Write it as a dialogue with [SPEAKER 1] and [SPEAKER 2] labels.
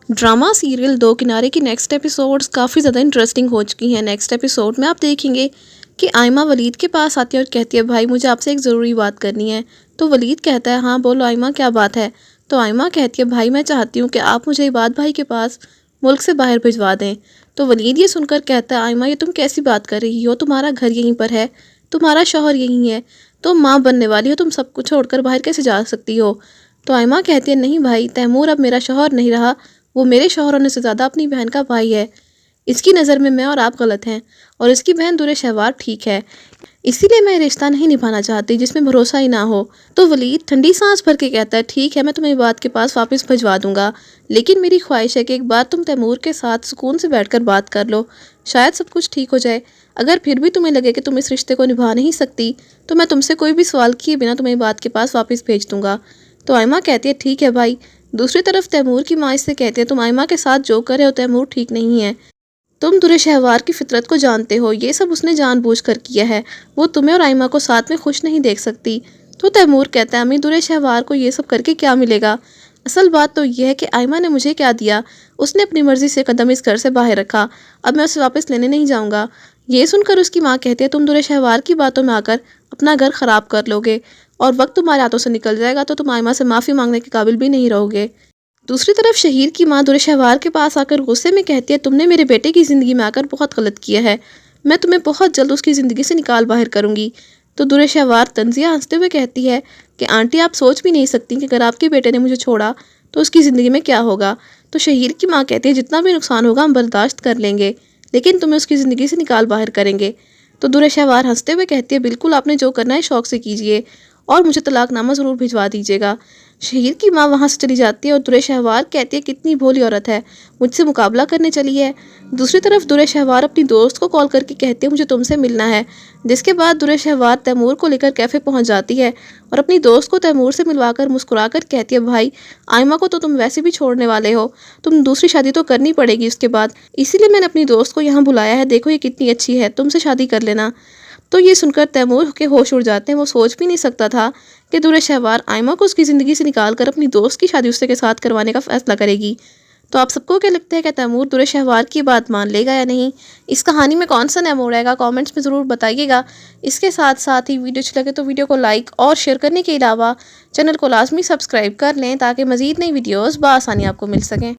[SPEAKER 1] Drama serial दो किनारे की नेक्स्ट एपिसोड्स काफ़ी ज़्यादा इंटरेस्टिंग हो चुकी हैं। नेक्स्ट एपिसोड में आप देखेंगे कि आयमा वलीद के पास आती है और कहती है भाई मुझे आपसे एक ज़रूरी बात करनी है। तो वलीद कहता है हाँ बोलो आयमा क्या बात है। तो आयमा कहती है भाई मैं चाहती हूँ कि आप मुझे इबाद भाई के पास मुल्क से बाहर भिजवा दें। तो वलीद ये सुनकर कहता है आयमा ये तुम कैसी बात कर रही हो, तुम्हारा घर यहीं पर है, तुम्हारा शौहर यहीं है, तुम माँ बनने वाली हो, तुम सब कुछ छोड़कर बाहर कैसे जा सकती हो। तो आयमा कहती है नहीं भाई, तैमूर अब मेरा शौहर नहीं रहा, वो मेरे शौहर होने से ज़्यादा अपनी बहन का भाई है। इसकी नज़र में मैं और आप गलत हैं और इसकी बहन दुरे शहवार ठीक है, इसीलिए मैं रिश्ता नहीं निभाना चाहती जिसमें भरोसा ही ना हो। तो वलीद ठंडी सांस भर के कहता है ठीक है मैं तुम्हें इबाद के पास वापस भिजवा दूंगा, लेकिन मेरी ख्वाहिश है कि एक बार तुम तैमूर के साथ सुकून से बैठकर बात कर लो, शायद सब कुछ ठीक हो जाए। अगर फिर भी तुम्हें लगे कि तुम इस रिश्ते को निभा नहीं सकती तो मैं तुमसे कोई भी सवाल किए बिना तुम्हें इबाद के पास वापस भेज दूंगा। तो आयमा कहती है ठीक है भाई। दूसरी तरफ तैमूर की माँ इससे कहती है तुम आयमा के साथ जो कर रहे हो तैमूर ठीक नहीं है, तुम दुरे शहवार की फितरत को जानते हो, ये सब उसने जानबूझकर किया है, वो तुम्हें और आयमा को साथ में खुश नहीं देख सकती। तो तैमूर कहता है अम्मी दुरे शहवार को ये सब करके क्या मिलेगा, असल बात तो यह है कि आयमा ने मुझे क्या दिया, उसने अपनी मर्जी से कदम इस घर से बाहर रखा, अब मैं उसे वापस लेने नहीं जाऊँगा। ये सुनकर उसकी माँ कहती है तुम दुरे शहवार की बातों में आकर अपना घर ख़राब कर लोगे और वक्त तुम्हारे हाथों से निकल जाएगा तो तुम आयमा से माफ़ी मांगने के काबिल भी नहीं रहोगे। दूसरी तरफ शहीर की माँ दुरे शहवार के पास आकर गुस्से में कहती है तुमने मेरे बेटे की ज़िंदगी में आकर बहुत गलत किया है, मैं तुम्हें बहुत जल्द उसकी ज़िंदगी से निकाल बाहर करूँगी। तो दुरे शहवार तंजिया हंसते हुए कहती है कि आंटी आप सोच भी नहीं सकती कि अगर आपके बेटे ने मुझे छोड़ा तो उसकी ज़िंदगी में क्या होगा। तो शहीर की माँ कहती है जितना भी नुकसान होगा हम बर्दाश्त कर लेंगे, लेकिन तुम्हें उसकी ज़िंदगी से निकाल बाहर करेंगे। तो दुरे शहवार हंसते हुए कहती है बिल्कुल आपने जो करना है शौक़ से कीजिए और मुझे तलाकनामा ज़रूर भिजवा दीजिएगा। शहीर की माँ वहाँ से चली जाती है और दुरे शहवार कहती है कितनी भोली औरत है, मुझसे मुकाबला करने चली है। दूसरी तरफ दुरे शहवार अपनी दोस्त को कॉल करके कहती है मुझे तुमसे मिलना है, जिसके बाद दुरे शहवार तैमूर को लेकर कैफ़े पहुँच जाती है और अपनी दोस्त को तैमूर से मिलवाकर मुस्कुराकर कहती है भाई आयमा को तो तुम वैसे भी छोड़ने वाले हो, तुम दूसरी शादी तो करनी पड़ेगी उसके बाद, इसीलिए मैंने अपनी दोस्त को यहाँ बुलाया है, देखो ये कितनी अच्छी है, तुमसे शादी कर लेना। तो ये सुनकर तैमूर के होश उड़ जाते हैं, वो सोच भी नहीं सकता था कि दुरे शहवार आयमा को उसकी ज़िंदगी से निकाल कर अपनी दोस्त की शादी उससे के साथ करवाने का फ़ैसला करेगी। तो आप सबको क्या लगता है कि तैमूर दुरे शहवार की बात मान लेगा या नहीं, इस कहानी में कौन सा नया मोड़ आएगा, कमेंट्स में ज़रूर बताइएगा। इसके साथ साथ ही वीडियो अच्छी लगे तो वीडियो को लाइक और शेयर करने के अलावा चैनल को लाजमी सब्सक्राइब कर लें ताकि मज़ीद नई वीडियोज़ बआसानी आपको मिल सकें।